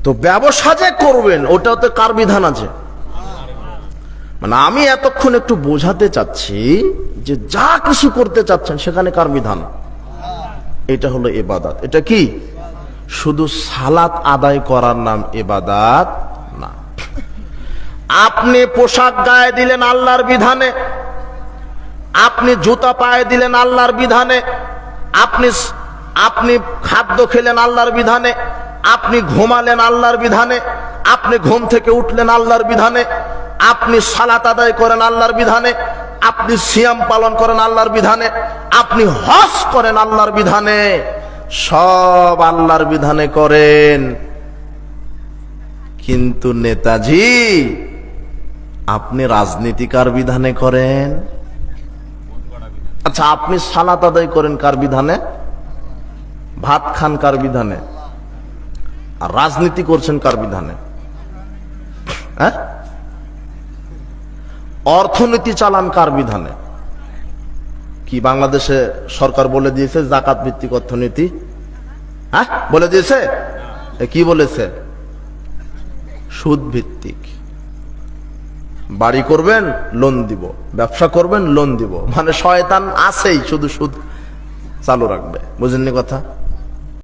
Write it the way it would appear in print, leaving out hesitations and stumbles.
তো ব্যবসা যে করবেন ওটাতে কার বিধান আছে? মানে আমি এতক্ষণ একটু বোঝাতে চাচ্ছি যে যা কিছু করতে চাচ্ছেন সেখানে কার বিধান? এটা হলো ইবাদত। এটা কি শুধু সালাত আদায় করার নাম ইবাদত না। আপনি পোশাক গায়ে দিলেন আল্লাহর বিধানে, আপনি জুতা পায়ে দিলেন আল্লাহর বিধানে, আপনি খাদ্য খেলেন আল্লাহর বিধানে, আপনি ঘুমালেন আল্লাহর বিধানে, আপনি ঘুম থেকে উঠলেন আল্লাহর বিধানে, আপনি সালাত আদায় করেন আল্লাহর বিধানে, আপনি সিয়াম পালন করেন আল্লাহর বিধানে, আপনি হজ করেন আল্লাহর বিধানে, সব আল্লাহর বিধানে করেন। কিন্তু নেতাজি আপনি রাজনীতি কার বিধানে করেন? আচ্ছা, আপনি সালাত আদায় করেন কার বিধানে, ভাত খান কার বিধানে, আর রাজনীতি করছেন কার বিধানে? হ্যাঁ, অর্থনীতি চালান কার বিধানে? কি বাংলাদেশে সরকার বলে দিয়েছে জাকাত ভিত্তিক অর্থনীতি? হ্যাঁ বলে দিয়েছে? কি বলেছে? সুদ ভিত্তিক। বাড়ি করবেন লোন দিব, ব্যবসা করবেন লোন দিব, মানে শয়তান আছেই শুধু সুদ চালু রাখবে। বুঝেননি কথা?